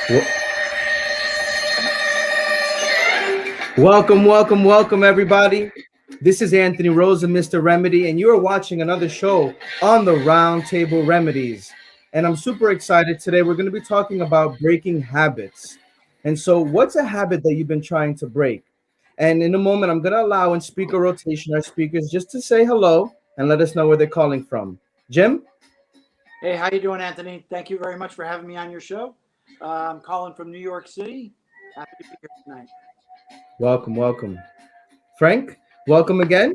W- welcome, everybody. This is Anthony Rose and Mr. Remedy, and you are watching another show on the Round Table Remedies. And I'm super excited today. We're going to be talking about breaking habits. And so, what's a habit that you've been trying to break? And in a moment, I'm going to allow in speaker rotation our speakers just to say hello and let us know where they're calling from. Jim? Hey, how you doing, Anthony? Thank you very much for having me on your show. I'm calling from New York City. Happy to be here tonight. Welcome. Frank, welcome again.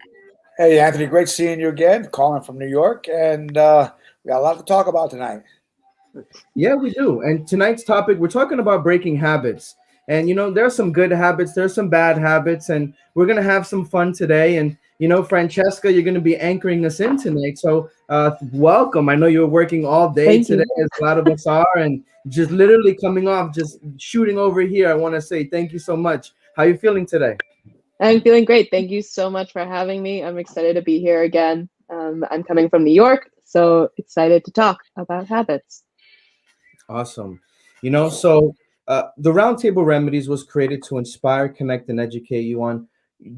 Hey, Anthony, great seeing you again. Calling from New York, and we got a lot to talk about tonight. Yeah, we do. And tonight's topic, we're talking about breaking habits. And there's some good habits, there's some bad habits, and we're gonna have some fun today. And Francesca, you're gonna be anchoring us in tonight. So welcome. I know you're working all day Thank today, you. as a lot of us are, and just literally coming off, just shooting over here. I want to say thank you so much. How you feeling today? I'm feeling great. Thank you so much for having me. I'm excited to be here again. I'm coming from New York, so excited to talk about habits. Awesome. The Roundtable Remedies was created to inspire, connect, and educate you on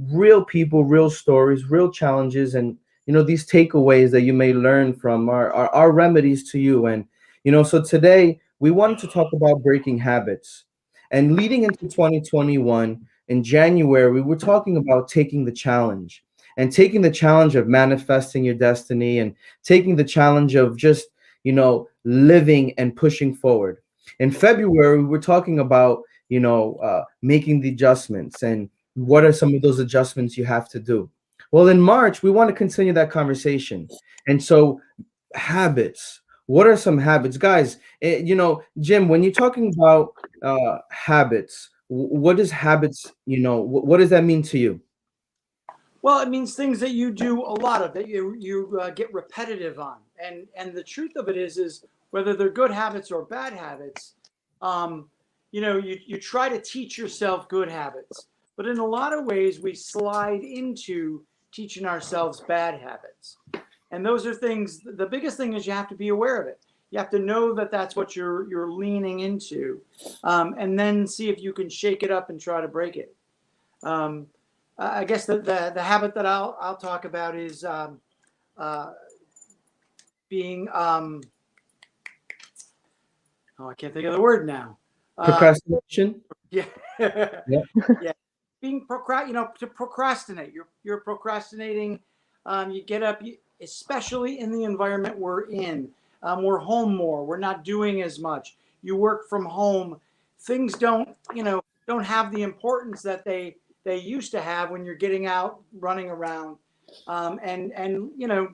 real people, real stories, real challenges, and these takeaways that you may learn from our remedies to you. And so today we wanted to talk about breaking habits. And leading into 2021 in January, we were talking about taking the challenge and taking the challenge of manifesting your destiny and taking the challenge of just living and pushing forward. In February, we were talking about, making the adjustments and what are some of those adjustments you have to do. Well, in March, we want to continue that conversation. And so, habits. What are some habits, guys? Jim, when you're talking about habits, what is habits? What does that mean to you? Well, it means things that you do a lot of that you get repetitive on, and the truth of it is whether they're good habits or bad habits, you try to teach yourself good habits, but in a lot of ways we slide into teaching ourselves bad habits, and those are things. The biggest thing is you have to be aware of it. You have to know that that's what you're leaning into, and then see if you can shake it up and try to break it. Um, I guess the habit that I'll talk about is uh, being oh, I can't think of the word now. Procrastination. Yeah, Yeah. yeah, being to procrastinate. You're procrastinating. You get up, especially in the environment we're in. We're home more. We're not doing as much. You work from home. Things don't have the importance that they used to have when you're getting out, running around, and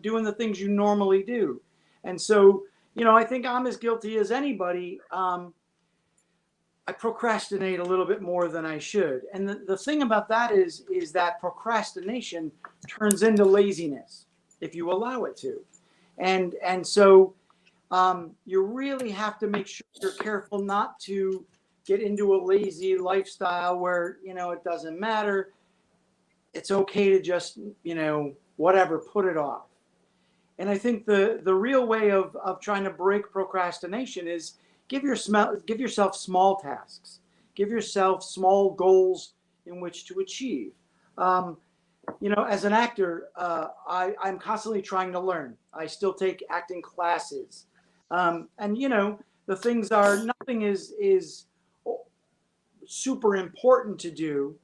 doing the things you normally do. And so I think I'm as guilty as anybody. I procrastinate a little bit more than I should. And the thing about that is that procrastination turns into laziness if you allow it to. And so you really have to make sure you're careful not to get into a lazy lifestyle where it doesn't matter. It's okay to just whatever, put it off. And I think the real way of trying to break procrastination is give yourself small tasks, give yourself small goals in which to achieve. Um, as an actor, I'm constantly trying to learn. I still take acting classes, and the things are nothing is super important to do,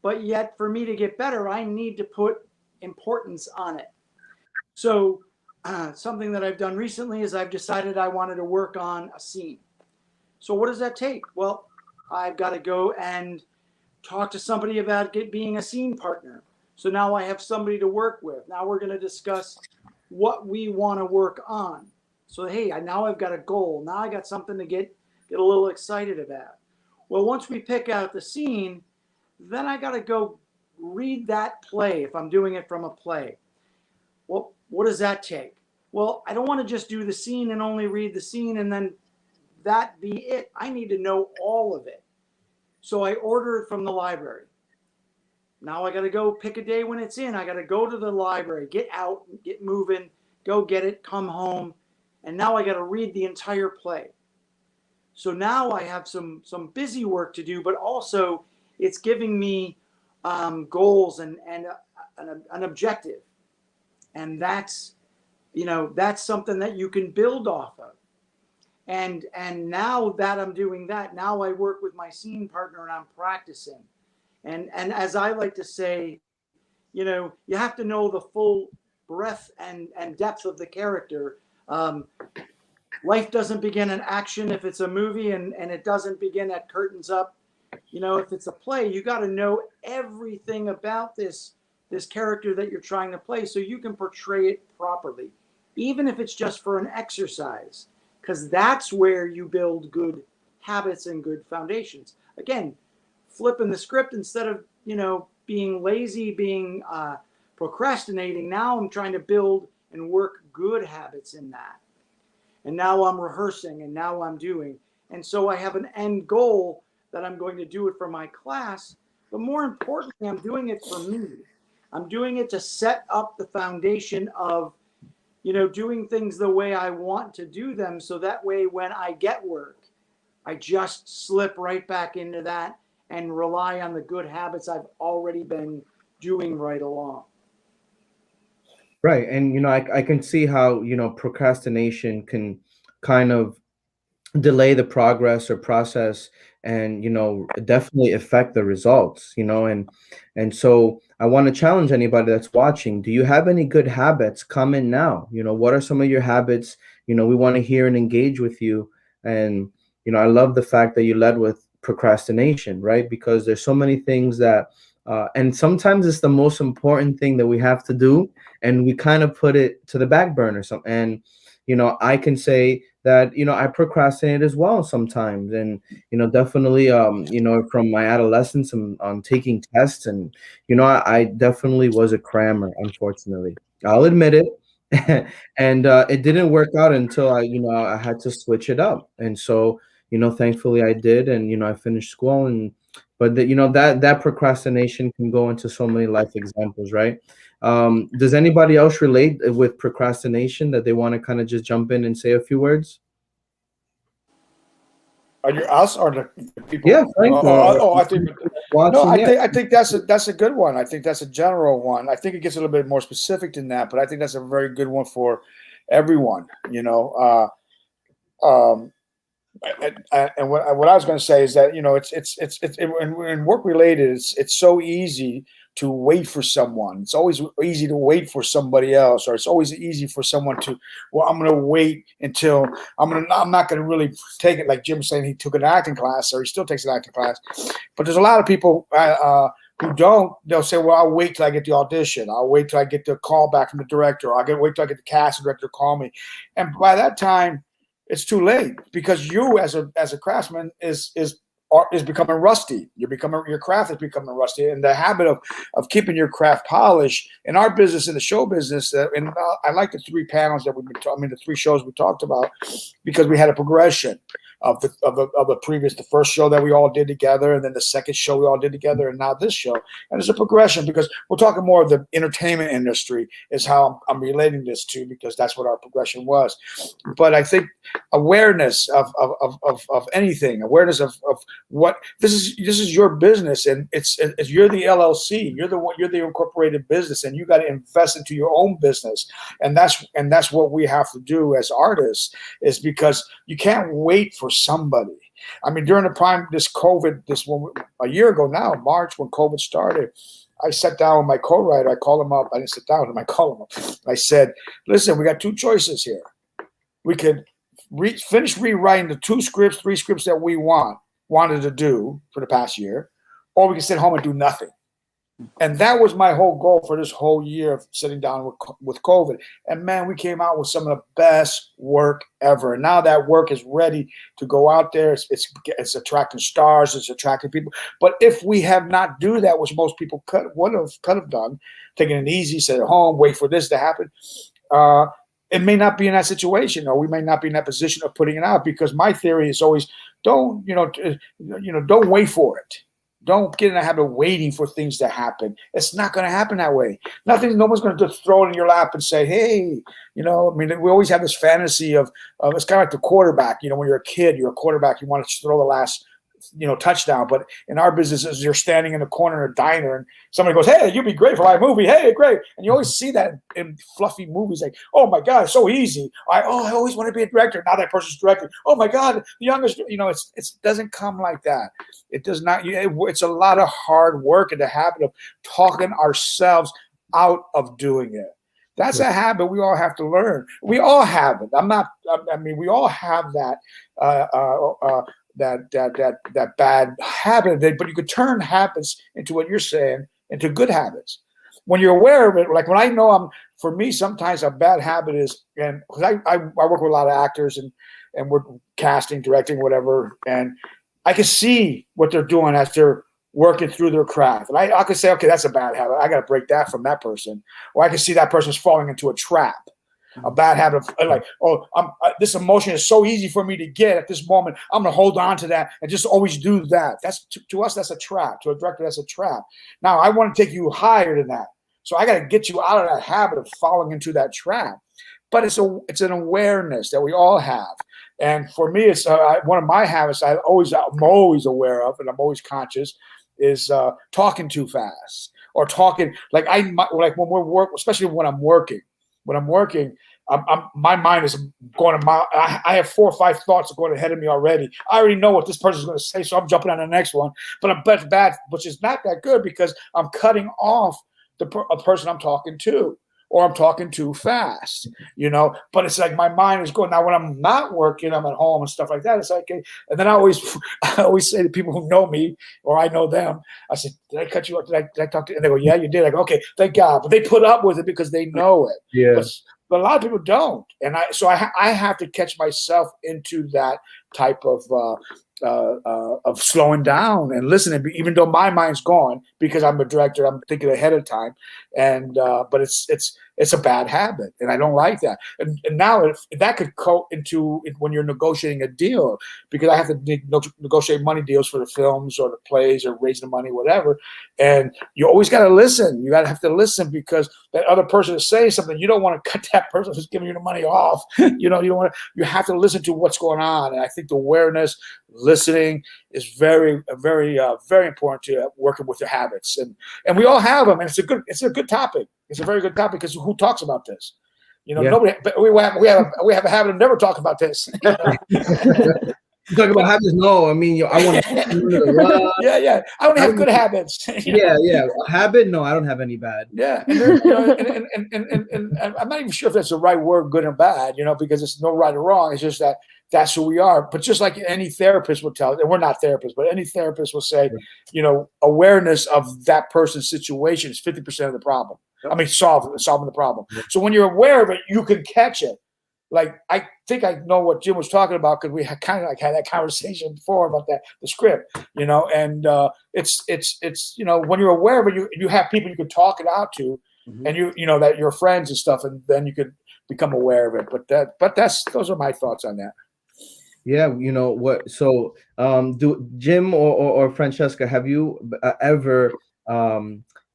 but yet for me to get better, I need to put importance on it. So, something that I've done recently is I've decided I wanted to work on a scene. So, what does that take? Well, I've got to go and talk to somebody about being a scene partner. So now I have somebody to work with. Now we're going to discuss what we want to work on. So hey, now I've got a goal. Now I got something to get a little excited about. Well, once we pick out the scene, then I got to go read that play if I'm doing it from a play. Well, what does that take? Well, I don't want to just do the scene and only read the scene and then that be it. I need to know all of it. So I order it from the library. Now I got to go pick a day when it's in. I got to go to the library, get out, get moving, go get it, come home. And now I got to read the entire play. So now I have some busy work to do, but also it's giving me goals and an objective, and that's that's something that you can build off of. And now that I'm doing that, now I work with my scene partner and I'm practicing. And as I like to say, you have to know the full breadth and depth of the character. Life doesn't begin in action if it's a movie, and it doesn't begin at curtains up. If it's a play, you got to know everything about this character that you're trying to play so you can portray it properly, even if it's just for an exercise, because that's where you build good habits and good foundations. Again, flipping the script instead of being lazy, being procrastinating. Now I'm trying to build and work good habits in that. And now I'm rehearsing, and now I'm doing. And so I have an end goal that I'm going to do it for my class. But more importantly, I'm doing it for me. I'm doing it to set up the foundation of, doing things the way I want to do them. So that way, when I get work, I just slip right back into that and rely on the good habits I've already been doing right along. Right. And, I can see how, procrastination can kind of delay the progress or process and, definitely affect the results, and so I want to challenge anybody that's watching. Do you have any good habits? Come in now. What are some of your habits? We want to hear and engage with you. And, I love the fact that you led with procrastination, right? Because there's so many things that, and sometimes it's the most important thing that we have to do, and we kind of put it to the back burner. And I can say that I procrastinate as well sometimes, and definitely from my adolescence, I'm taking tests, and I definitely was a crammer, unfortunately. I'll admit it. And it didn't work out until I had to switch it up, and so thankfully I did, and I finished school. And but that procrastination can go into so many life examples, right? Does anybody else relate with procrastination that they want to kind of just jump in and say a few words? Are you us or the people? Yeah, Frank. I think no. Watching, yeah. I think that's a good one. I think that's a general one. I think it gets a little bit more specific than that, but I think that's a very good one for everyone. And what I was going to say is that it's in work related. It's so easy to wait for someone. It's always easy to wait for somebody else, or it's always easy for someone to. Well, I'm going to wait until I'm not going to really take it. Like Jim was saying, he took an acting class, or he still takes an acting class. But there's a lot of people who don't. They'll say, "Well, I'll wait till I get the audition. I'll wait till I get the call back from the director. Wait till I get the casting director to call me." And by that time, it's too late, because you as a craftsman is becoming rusty. Your craft is becoming rusty, and the habit of keeping your craft polished in our business, in the show business. And I like the three panels that the three shows we talked about, because we had a progression of the first show that we all did together, and then the second show we all did together, and now this show. And it's a progression, because we're talking more of the entertainment industry is how I'm relating this to, because that's what our progression was. But I think awareness of anything, awareness of what this is your business, and it's you're the LLC, you're the incorporated business, and you got to invest into your own business. And that's what we have to do as artists, is because you can't wait for somebody. I mean, during the prime a year ago now, March, when COVID started, I sat down with my co-writer. I called him up. I didn't sit down with him. I called him up. I said, "Listen, we got two choices here. We could finish rewriting the three scripts that we wanted to do for the past year, or we can sit home and do nothing." And that was my whole goal for this whole year of sitting down with COVID. And man, we came out with some of the best work ever. And now that work is ready to go out there. It's attracting stars. It's attracting people. But if we have not do that, which most people could have done, taking it easy, sit at home, wait for this to happen, it may not be in that situation, or we may not be in that position of putting it out. Because my theory is always don't wait for it. Don't get in the habit of waiting for things to happen. It's not going to happen that way. No one's going to just throw it in your lap and say, hey, I mean, we always have this fantasy of it's kind of like the quarterback. When you're a kid, you're a quarterback, you want to throw the last touchdown. But in our businesses, you're standing in a corner in a diner and somebody goes, hey, you'd be great for my movie. Hey, great. And you always see that in fluffy movies, like, oh my God, it's so easy. I always want to be a director. Now that person's directing. Oh my God, the youngest, it doesn't come like that. It does not. It's a lot of hard work and the habit of talking ourselves out of doing it. That's a habit we all have to learn. We all have it. We all have that that bad habit, but you could turn habits into what you're saying, into good habits. When you're aware of it, like when I know for me, sometimes a bad habit is, and I work with a lot of actors and we're casting, directing, whatever, and I can see what they're doing as they're working through their craft. And I can say, okay, that's a bad habit. I got to break that from that person. Or I can see that person's falling into a trap. A bad habit of like, this emotion is so easy for me to get at this moment. I'm going to hold on to that and just always do that. That's to us, that's a trap. To a director, that's a trap. Now, I want to take you higher than that. So I got to get you out of that habit of falling into that trap. But it's an awareness that we all have. And for me, it's one of my habits I'm always aware of, and I'm always conscious, is talking too fast or talking like when we're working, especially when I'm working. When I'm working, my mind is going a mile. I have 4 or 5 thoughts going ahead of me already. I already know what this person's going to say, so I'm jumping on the next one. But I'm bad, which is not that good because I'm cutting off a person I'm talking to, or I'm talking too fast, But it's like my mind is going. Now, when I'm not working, I'm at home and stuff like that. It's like, and then I always say to people who know me or I know them, I said, "Did I cut you up? Did I talk to you?" And they go, "Yeah, you did." I go, "Okay, thank God." But they put up with it because they know it. Yeah. But a lot of people don't, and I have to catch myself into that type of slowing down and listening, even though my mind's gone because I'm a director. I'm thinking ahead of time, and but it's a bad habit, and I don't like that. And now if that could go into when you're negotiating a deal, because I have to negotiate money deals for the films or the plays or raising the money, whatever. And you always got to listen. You got to have to listen because that other person is saying something. You don't want to cut that person who's giving you the money off. You don't want to. You have to listen to what's going on. And I think the awareness, listening is very, very, very important to working with your habits. And we all have them. And it's a good topic. It's a very good topic because who talks about this? Nobody. But we have a habit of never talking about this. You talk about habits? No, I mean, I want to. Yeah. I only have good habits. Yeah. A habit? No, I don't have any bad. Yeah, and I'm not even sure if that's the right word, good or bad. Because it's no right or wrong. It's just that's who we are. But just like any therapist will tell, and we're not therapists, but any therapist will say, awareness of that person's situation is 50% of the problem. I mean, solving the problem. So when you're aware of it, you can catch it. Like, I think I know what Jim was talking about because we had kind of had that conversation before about the script, and it's when you're aware of it, you have people you can talk it out to, and that your friends and stuff, and then you could become aware of it. But those are my thoughts on that. Yeah, what? So, do Jim or Francesca, have you ever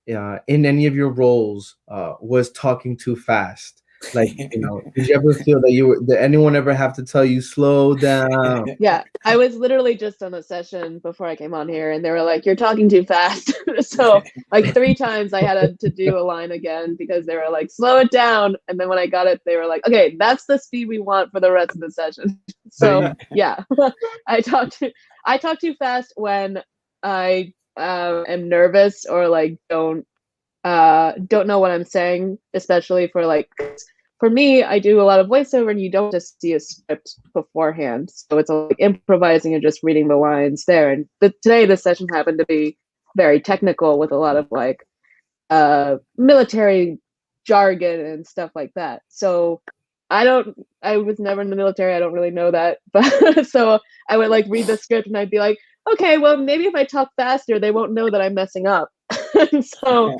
in any of your roles was talking too fast? Like, did you ever feel that did anyone ever have to tell you slow down? Yeah, I was literally just on a session before I came on here and they were like, "You're talking too fast." So like 3 times I had to do a line again because they were like, "Slow it down." And then when I got it, they were like, "Okay, that's the speed we want for the rest of the session." So yeah, I talk too fast when I am nervous or like don't know what I'm saying, especially for me, I do a lot of voiceover and you don't just see a script beforehand. So it's like improvising and just reading the lines there. And today the session happened to be very technical with a lot of like military jargon and stuff like that. So I was never in the military. I don't really know that. But so I would like read the script and I'd be like, okay, well, maybe if I talk faster, they won't know that I'm messing up. So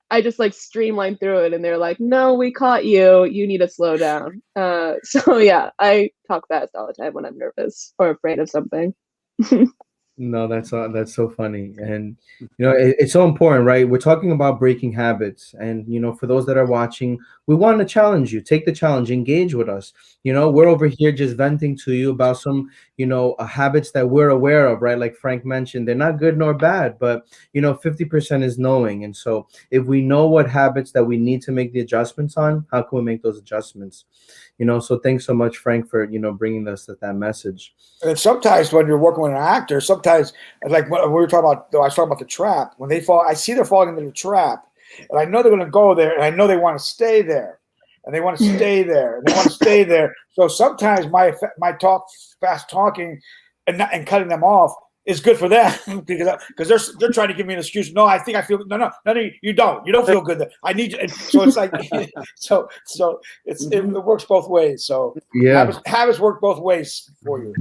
I just like streamlined through it and they're like, "No, we caught you. You need to slow down." So yeah, I talk fast all the time when I'm nervous or afraid of something. No, that's so funny, and it's so important, right? We're talking about breaking habits, and for those that are watching, we want to challenge you. Take the challenge, engage with us. We're over here just venting to you about some habits that we're aware of, right? Like Frank mentioned, they're not good nor bad, but 50% is knowing, and so if we know what habits that we need to make the adjustments on, how can we make those adjustments? So thanks so much, Frank, for bringing us that message. And sometimes when you're working with an actor, sometimes like when we were talking about, I was talking about the trap. When they fall, I see they're falling into the trap, and I know they're going to go there, and I know they want to stay there, and they want to stay there, and they want to stay there. So sometimes my fast talking, and cutting them off is good for them because they're trying to give me an excuse. No, I think I feel no, you don't. You don't feel good. I need you. And so it's like so it works both ways. So yeah, habits work both ways for you.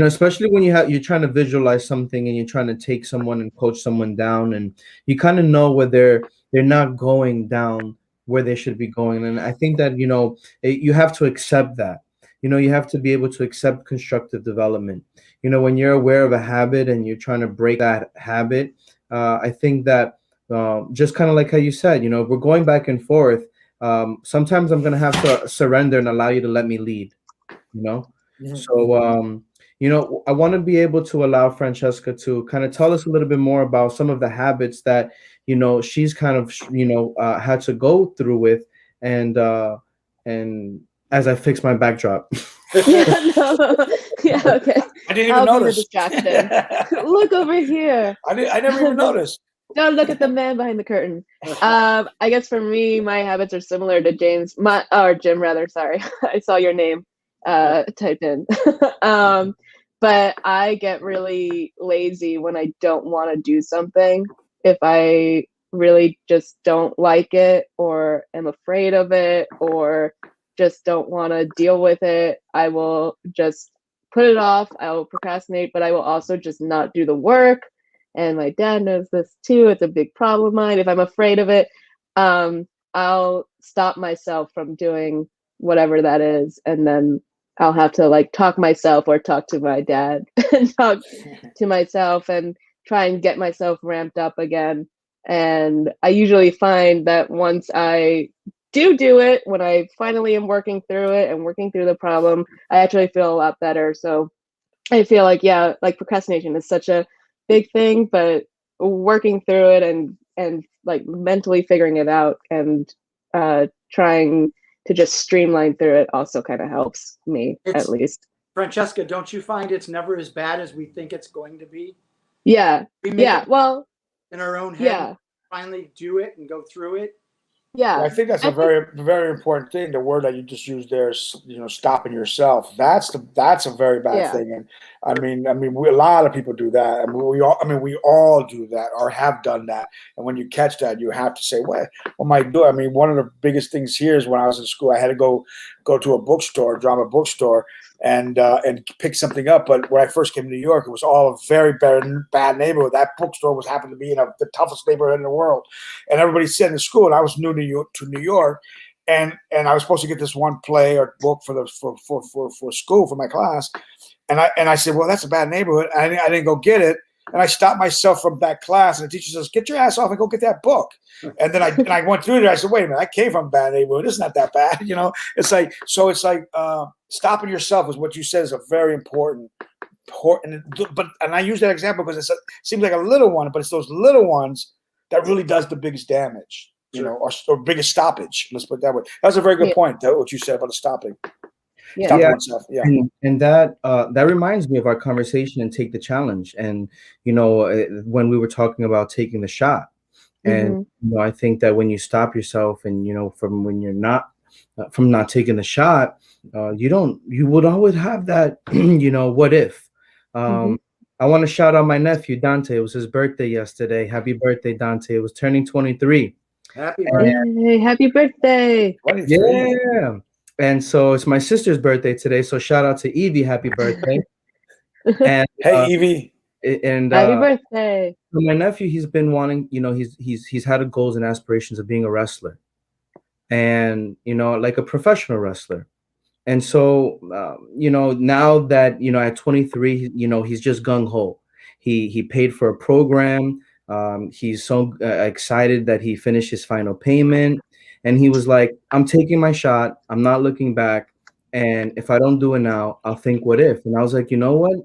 Especially when you're trying to visualize something and you're trying to take someone and coach someone down, and you kind of know where they're not going down where they should be going. And I think that you have to accept that. You have to be able to accept constructive development. When you're aware of a habit and you're trying to break that habit, I think that just kind of like how you said, we're going back and forth. Sometimes I'm going to have to surrender and allow you to let me lead. So, I want to be able to allow Francesca to kind of tell us a little bit more about some of the habits that, she's kind of, had to go through with, and as I fix my backdrop. Yeah, no. Yeah, okay. I didn't even I'll notice. be the distraction. Look over here. I never even noticed. Don't look at the man behind the curtain. I guess for me, my habits are similar to James, or Jim rather. Sorry, I saw your name typed in. But I get really lazy when I don't want to do something. If I really just don't like it, or am afraid of it, or just don't want to deal with it, I will just put it off. I will procrastinate, but I will also just not do the work. And my dad knows this too. It's a big problem of mine. If I'm afraid of it, I'll stop myself from doing whatever that is, and then I'll have to like talk myself or talk to my dad and talk to myself and try and get myself ramped up again. And I usually find that once I do it, when I finally am working through it and working through the problem, I actually feel a lot better. So I feel like, yeah, like procrastination is such a big thing, but working through it and like mentally figuring it out and trying to just streamline through it also kind of helps me, at least. Francesca, don't you find it's never as bad as we think it's going to be? Yeah. We make Yeah. it Well, in our own head, yeah. finally do it and go through it. Yeah. I think that's a very, very important thing. The word that you just used there is, stopping yourself. That's a very bad thing. And I mean, a lot of people do that. We all do that or have done that. And when you catch that, you have to say, what am I doing? I mean, one of the biggest things here is when I was in school, I had to go to a bookstore, drama bookstore, and pick something up. But when I first came to New York, it was all a very bad neighborhood. That bookstore happened to be in the toughest neighborhood in the world, and everybody said in school. And I was new to New York, and I was supposed to get this one play or book for school for my class, and I said, well, that's a bad neighborhood. I didn't go get it. And I stopped myself from that class, and the teacher says, "Get your ass off and go get that book." And then I went through it. I said, "Wait a minute, I came from a bad neighborhood. It's not that bad, It's like stopping yourself is what you said is a very important. But I use that example because it seems like a little one, but it's those little ones that really does the biggest damage, or biggest stoppage. Let's put it that way. That's a very good point. What you said about the stopping. Yeah. And that reminds me of our conversation and take the challenge. And when we were talking about taking the shot, and I think that when you stop yourself, and from when you're not from not taking the shot, you would always have that what if. I want to shout out my nephew Dante. It was his birthday yesterday. Happy birthday, Dante. It was turning 23. Happy birthday. Hey, happy birthday. 23. Yeah. And so it's my sister's birthday today. So shout out to Evie, happy birthday. And hey, Evie. And happy birthday. My nephew, he's been wanting, he's had goals and aspirations of being a wrestler, and like a professional wrestler. And so, now that, at 23, he's just gung ho. He paid for a program. He's so excited that he finished his final payment, and he was like, "I'm taking my shot. I'm not looking back. And if I don't do it now, I'll think what if." And I was like, you know what?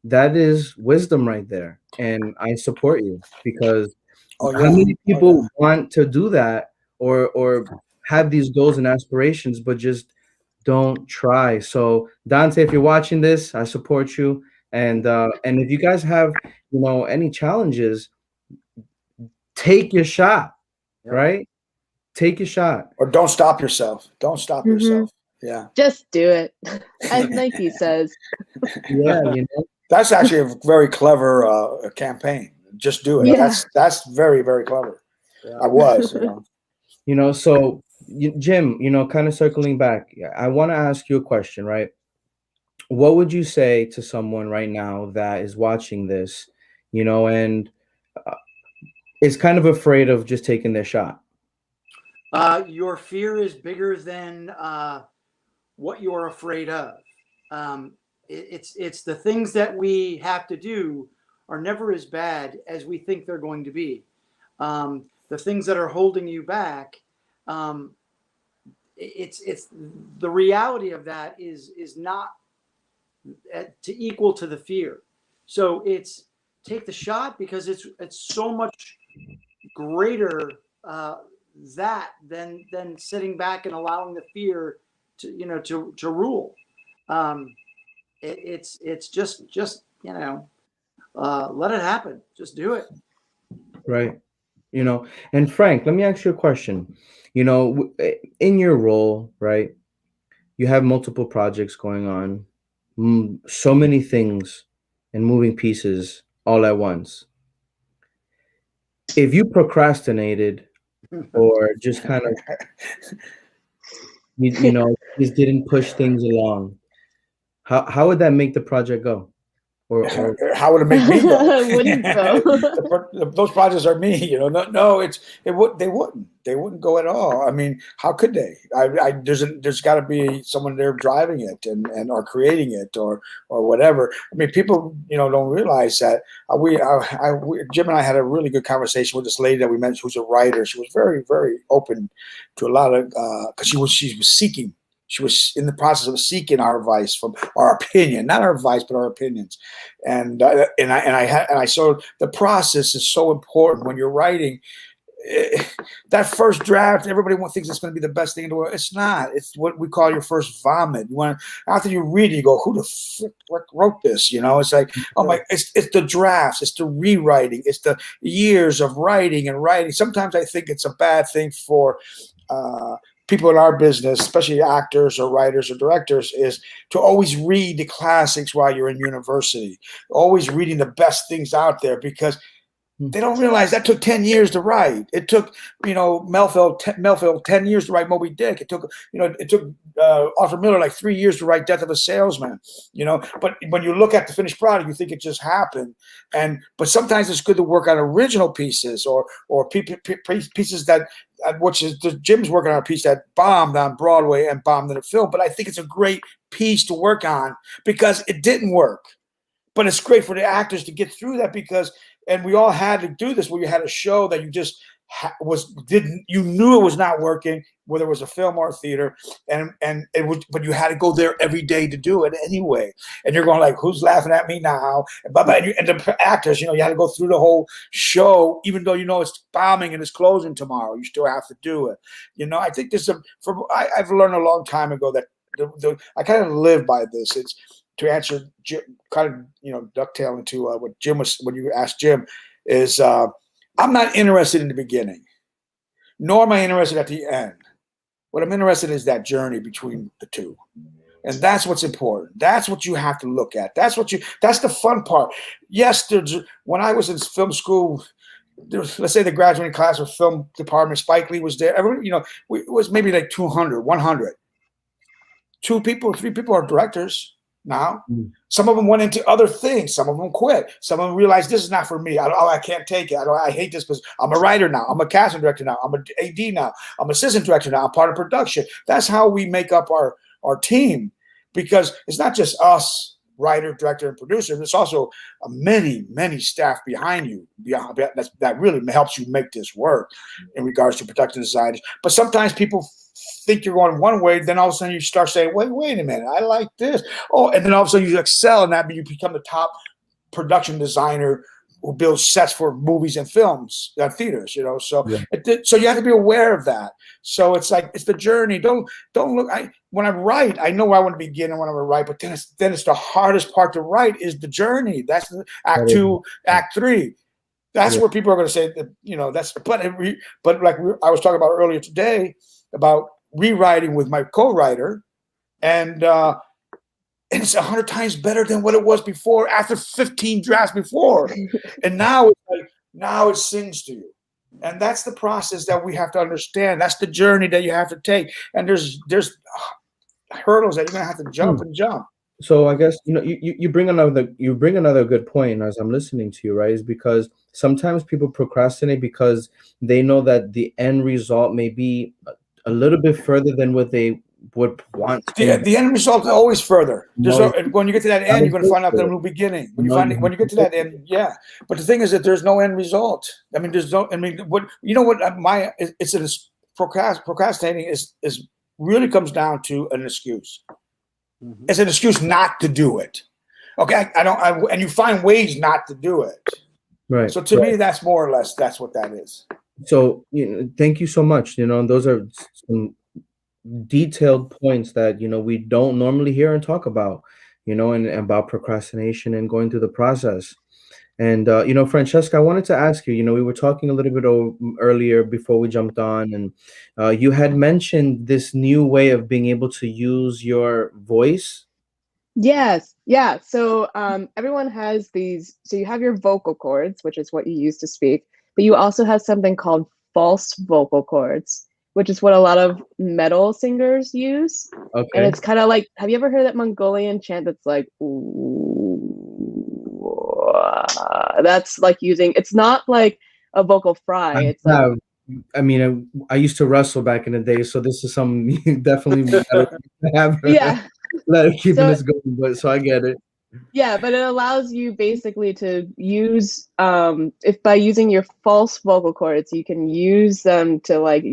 That is wisdom right there, and I support you because Oh how yeah. many Oh yeah. people want to do that or have these goals and aspirations, but just don't try. So Dante, if you're watching this, I support you. And if you guys have, any challenges, take your shot, Yep. right? Take your shot. Or don't stop yourself. Don't stop yourself. Yeah. Just do it, as Nike says. Yeah, That's actually a very clever campaign. Just do it. Yeah. That's very, very clever. Yeah. I was. So Jim, kind of circling back, I want to ask you a question, right? What would you say to someone right now that is watching this, and uh, is kind of afraid of just taking their shot? Your fear is bigger than what you're afraid of. It's the things that we have to do are never as bad as we think they're going to be. The things that are holding you back, it's the reality of that is not to equal to the fear. So it's take the shot because it's so much greater that than sitting back and allowing the fear to rule. It's just let it happen. Just do it. Right. And Frank, let me ask you a question. In your role, right, you have multiple projects going on, so many things and moving pieces all at once. If you procrastinated or just kind of, just didn't push things along, how would that make the project go? Or How would it make me go? Wouldn't go. Those projects are me, No, they wouldn't go at all. I mean, how could they? There's got to be someone there driving it and or creating it or whatever. I mean, people don't realize that Jim and I had a really good conversation with this lady that we met who's a writer. She was very, very open to a lot of because she was seeking. She was in the process of seeking our advice, from our opinion, not our advice, but our opinions. And I saw the process is so important when you're writing. That first draft, everybody thinks it's going to be the best thing in the world. It's not. It's what we call your first vomit. After you read it, you go, "Who the frick wrote this?" It's like, oh my! It's the drafts, it's the rewriting, it's the years of writing and writing. Sometimes I think it's a bad thing for people in our business, especially actors or writers or directors, is to always read the classics while you're in university, always reading the best things out there, because they don't realize that took 10 years to write. It took, Melville 10 years to write Moby Dick. It took Arthur Miller like 3 years to write Death of a Salesman. But when you look at the finished product, you think it just happened. But sometimes it's good to work on original pieces or pieces that, which is Jim's working on a piece that bombed on Broadway and bombed in a film. But I think it's a great piece to work on because it didn't work. But it's great for the actors to get through that and we all had to do this, where you had a show that you just you knew it was not working, whether it was a film or a theater, and it was, but you had to go there every day to do it anyway. And you're going like, who's laughing at me now? And the actors, you had to go through the whole show, even though it's bombing and it's closing tomorrow. You still have to do it. I think I've learned a long time ago that I kind of live by this. It's to answer Jim, kind of ducktail into what Jim was when you asked Jim is I'm not interested in the beginning, nor am I interested at the end. What I'm interested in is that journey between the two, and that's what's important. That's what you have to look at. That's the fun part. Yes, when I was in film school, let's say the graduating class of film department, Spike Lee was there. Everyone, it was maybe like 200, 100. 2 people, 3 people are directors. Now, some of them went into other things. Some of them quit. Some of them realized this is not for me. I can't take it. I hate this because I'm a writer now. I'm a casting director now. I'm an AD now. I'm assistant director now. I'm part of production. That's how we make up our team, because it's not just us, writer, director, and producer. There's also many staff behind you that really helps you make this work in regards to production design. But sometimes people think you're going one way, then all of a sudden you start saying, wait a minute, I like this. Oh, and then all of a sudden you excel in that, but you become the top production designer who builds sets for movies and films, theaters, So, so you have to be aware of that. So it's like, it's the journey. Don't look. When I write, I know I want to begin and when I write, but then it's the hardest part to write is the journey. That's the act 2, act 3. That's where people are going to say that, that's. But like I was talking about earlier today about rewriting with my co-writer, and it's 100 times better than what it was before, after 15 drafts before. And now it's like, now it sings to you. And that's the process that we have to understand. That's the journey that you have to take. And there's hurdles that you're gonna have to jump and jump. So I guess you bring another good point as I'm listening to you, right? Is because sometimes people procrastinate because they know that the end result may be a little bit further than what they would want. The end result is always further. When you get to that end, you're going to find out the new beginning. When you get to that end, yeah. But the thing is that there's no end result. I mean, procrastinating is really comes down to an excuse. Mm-hmm. It's an excuse not to do it. Okay, and you find ways not to do it. Right. So to me, that's more or less that's what that is. So thank you so much. Those are some detailed points that we don't normally hear and talk about, and about procrastination and going through the process. And Francesca, I wanted to ask you, we were talking a little bit earlier before we jumped on, and you had mentioned this new way of being able to use your voice. Yes. Yeah. So everyone has these. So you have your vocal cords, which is what you use to speak, but you also have something called false vocal cords, which is what a lot of metal singers use. Okay. And it's kind of like, have you ever heard that Mongolian chant that's like, that's like using, it's not like a vocal fry. It's like, I mean, I used to wrestle back in the day, so this is something you definitely have. Yeah. Keeping this going, but so I get it. Yeah, but it allows you basically to use, if by using your false vocal cords, you can use them to like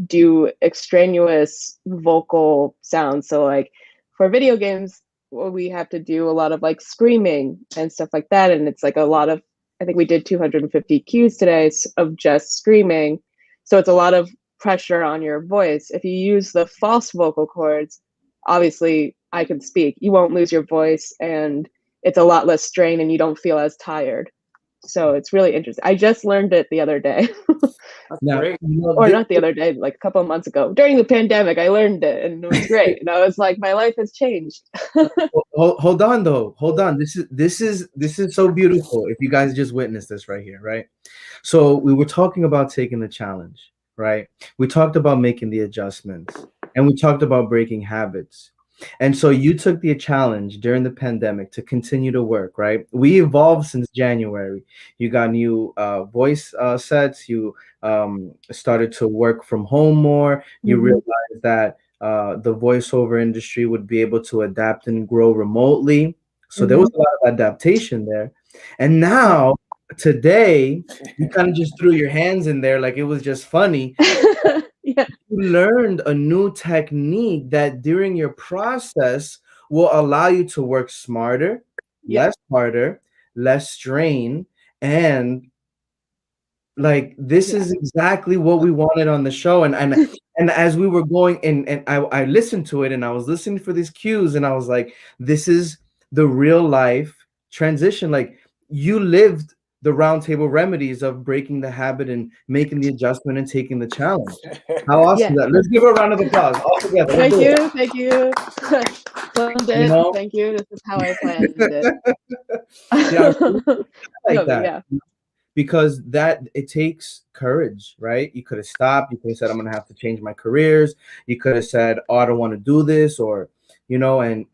do extraneous vocal sounds. So like for video games, we have to do a lot of like screaming and stuff like that. And it's like a lot of, I think we did 250 cues today of just screaming. So it's a lot of pressure on your voice. If you use the false vocal cords, obviously I can speak. You won't lose your voice and it's a lot less strain and you don't feel as tired. So it's really interesting. I just learned it the other day. Now, or not the other day, like a couple of months ago. During the pandemic, I learned it and it was great. And I was like, my life has changed. Hold on though. Hold on. This is so beautiful. If you guys just witnessed this right here, right? So we were talking about taking the challenge, right? We talked about making the adjustments and we talked about breaking habits. And so you took the challenge during the pandemic to continue to work, right? We evolved since January. You got new voice sets. You started to work from home more. You realized that the voiceover industry would be able to adapt and grow remotely. So there was a lot of adaptation there. And now, today, you kind of just threw your hands in there like it was just funny. Yeah. You learned a new technique that during your process will allow you to work smarter, less harder, less strain, and like this is exactly what we wanted on the show. And as we were going and I listened to it and I was listening for these cues and I was like, this is the real life transition. Like you lived the roundtable remedies of breaking the habit and making the adjustment and taking the challenge. How awesome is that? Let's give her a round of applause all together. Thank you. Planned it. Thank you. This is how I planned it. that. Because that it takes courage, right? You could have stopped. You could have said, I'm gonna have to change my careers. You could have said, oh, I don't want to do this, or and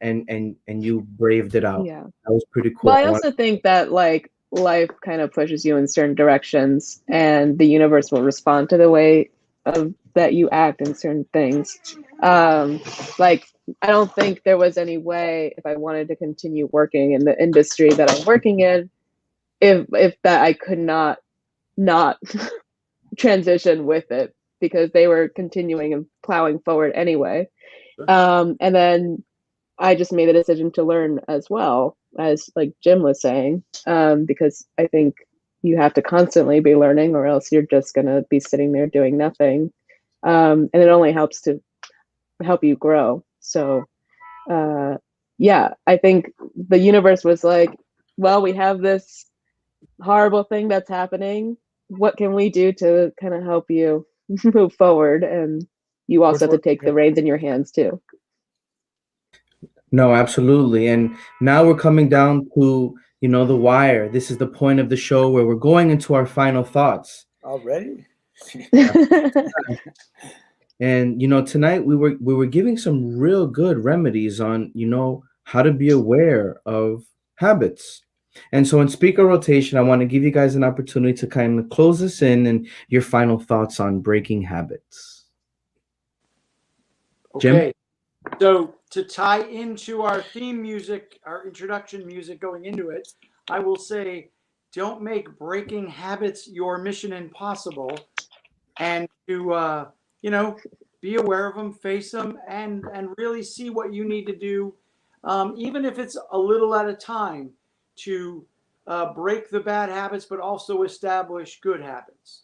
you braved it out. Yeah. That was pretty cool. Well, I also think that like life kind of pushes you in certain directions and the universe will respond to the way of that you act in certain things. Like I don't think there was any way, if I wanted to continue working in the industry that I'm working in, if that I could not transition with it, because they were continuing and plowing forward anyway. And then I just made the decision to learn as well, as like Jim was saying, because I think you have to constantly be learning, or else you're just going to be sitting there doing nothing. And it only helps to help you grow. So yeah, I think the universe was like, well, we have this horrible thing that's happening. What can we do to kind of help you move forward? And you also have to take the reins in your hands too. No, absolutely. And now we're coming down to, the wire. This is the point of the show where we're going into our final thoughts. Already? And tonight we were giving some real good remedies on, how to be aware of habits. And so in speaker rotation, I want to give you guys an opportunity to kind of close this in and your final thoughts on breaking habits. Okay. Jim? So to tie into our theme music, our introduction music going into it, I will say, don't make breaking habits your mission impossible, and to, be aware of them, face them, and really see what you need to do, even if it's a little at a time, to break the bad habits, but also establish good habits.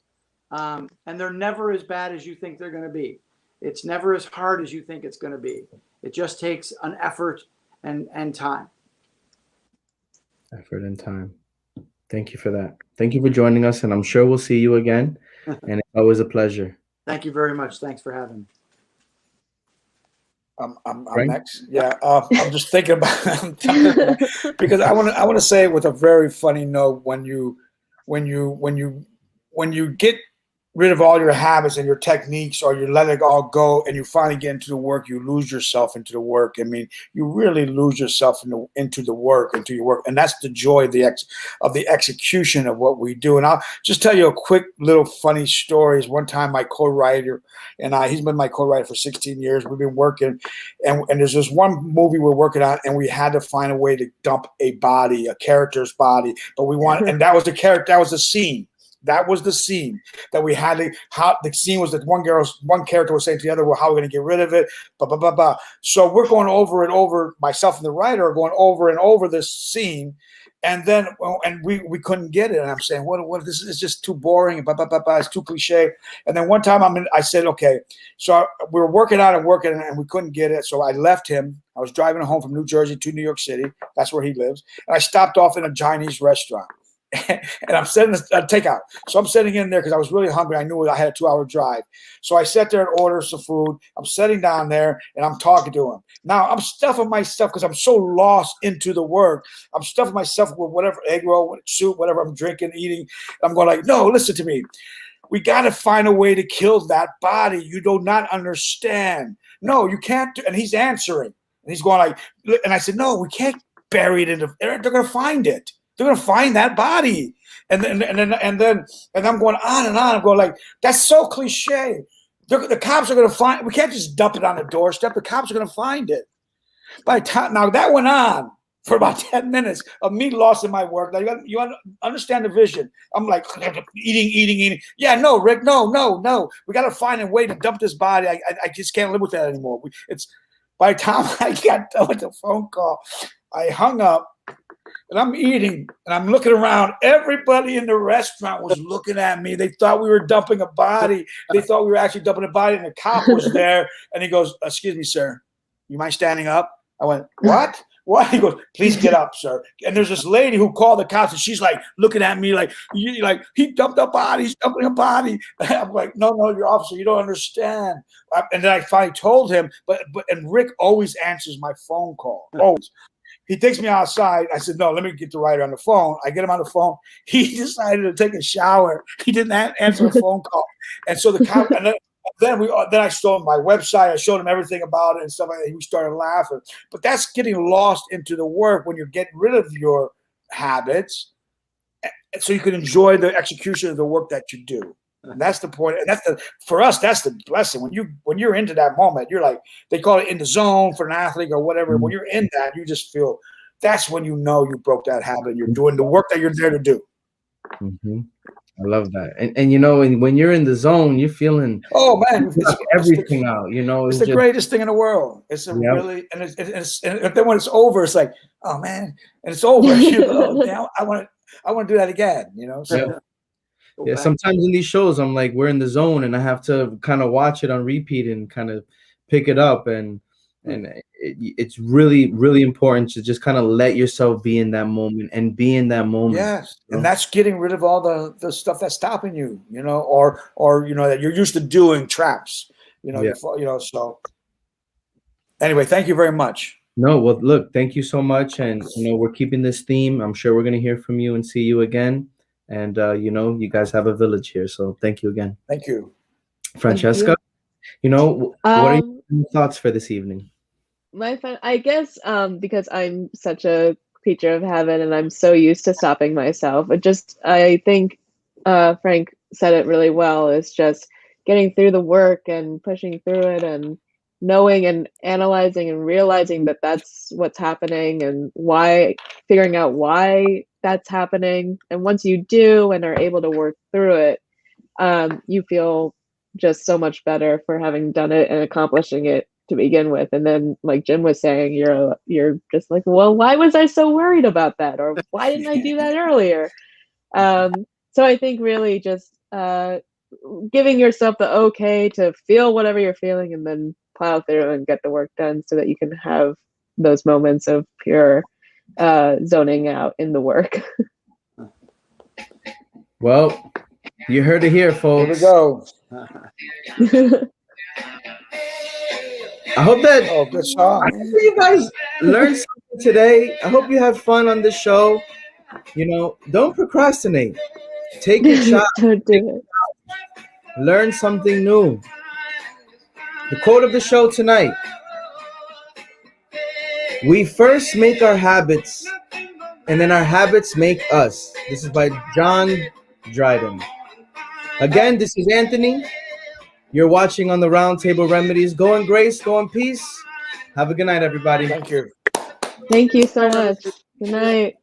And they're never as bad as you think they're going to be. It's never as hard as you think it's going to be. It just takes an effort and time. Effort and time. Thank you for that. Thank you for joining us, and I'm sure we'll see you again. And it's always a pleasure. Thank you very much. Thanks for having me. I'm next. Yeah, I'm just thinking about because I want to say it with a very funny note. When you get rid of all your habits and your techniques, or you let it all go, and you finally get into the work, you lose yourself into the work. I mean, you really lose yourself into your work, and that's the joy of the execution of what we do. And I'll just tell you a quick little funny story. One time, my co-writer and he's been my co-writer for 16 years. We've been working, and there's this one movie we're working on, and we had to find a way to dump a character's body, but we want, and that was the character, that was the scene. That was the scene that we had. The scene was that one character was saying to the other, well, how are we going to get rid of it? Blah, blah, blah, blah. So we're going over and over, myself and the writer are going over and over this scene. And then, we couldn't get it. And I'm saying, what, this is just too boring. Blah, blah, blah, blah. It's too cliche. And then one time I said, okay. So we were working on it, and we couldn't get it. So I left him. I was driving home from New Jersey to New York City. That's where he lives. And I stopped off in a Chinese restaurant. And I'm setting a takeout. So I'm sitting in there because I was really hungry. I knew I had a 2-hour drive. So I sat there and ordered some food. I'm sitting down there and I'm talking to him. Now I'm stuffing myself because I'm so lost into the work. I'm stuffing myself with whatever, egg roll, soup, whatever I'm drinking, eating. I'm going like, no, listen to me. We got to find a way to kill that body. You do not understand. No, you can't. And he's answering. And he's going like, and I said, no, we can't bury it in the, they're going to find it. They're gonna find that body, and then I'm going on and on. I'm going like, that's so cliche. The cops are gonna find. We can't just dump it on the doorstep. The cops are gonna find it. By the time, now that went on for about 10 minutes of me lost in my work. Now you understand the vision. I'm like eating. Yeah, no, Rick, no. We gotta find a way to dump this body. I just can't live with that anymore. It's by the time I got done with the phone call, I hung up. And I'm eating, and I'm looking around. Everybody in the restaurant was looking at me. They thought we were dumping a body. They thought we were actually dumping a body, and the cop was there. And he goes, excuse me, sir. You mind standing up? I went, what? What? He goes, please get up, sir. And there's this lady who called the cops, and she's like looking at me like he dumped a body. He's dumping a body. I'm like, no, your officer, you don't understand. And then I finally told him, and Rick always answers my phone call. Always. He takes me outside. I said, no, let me get the writer on the phone. I get him on the phone. He decided to take a shower. He didn't answer the phone call. And so the cop, and then I showed him my website. I showed him everything about it and stuff like that. He started laughing. But that's getting lost into the work when you get rid of your habits so you can enjoy the execution of the work that you do. And that's the point. And for us, that's the blessing. When you're into that moment, you're like, they call it in the zone for an athlete or whatever. When you're in that, you just feel, that's when you know you broke that habit. You're doing the work that you're there to do. Mm-hmm. I love that. And you know, when you're in the zone, you're feeling everything out. You know, it's the greatest thing in the world. It's really, and then when it's over, it's like, oh man, and it's over. You go, now I want to do that again. You know. So. Yeah. Sometimes in these shows, I'm like, we're in the zone, and I have to kind of watch it on repeat and kind of pick it up, and it's really, really important to just kind of let yourself be in that moment and be in that moment. Yes, and that's getting rid of all the stuff that's stopping you, you know, or you know that you're used to doing traps, you know, you know. So anyway, thank you very much. No, well, look, thank you so much, and you know, we're keeping this theme. I'm sure we're gonna hear from you and see you again. And you know, you guys have a village here, so thank you again. Thank you, Francesca. You know, what are your thoughts for this evening? I guess because I'm such a creature of habit and I'm so used to stopping myself. I think Frank said it really well. It's just getting through the work and pushing through it and knowing and analyzing and realizing that that's what's happening and figuring out why that's happening. And once you do and are able to work through it, you feel just so much better for having done it and accomplishing it to begin with. And then, like Jim was saying, you're just like, well, why was I so worried about that? Or why didn't I do that earlier? So I think really just giving yourself the okay to feel whatever you're feeling and then plow through and get the work done so that you can have those moments of pure zoning out in the work. Well, you heard it here, folks. Here we go. I hope that good song. I hope you guys learned something today. I hope you have fun on the show. You know, don't procrastinate. Take a shot. Don't do it. Learn something new. The quote of the show tonight: we first make our habits, and then our habits make us. This is by John Dryden. Again, this is Anthony. You're watching on the Roundtable Remedies. Go in grace, go in peace. Have a good night, everybody. Thank you. Thank you so much. Good night.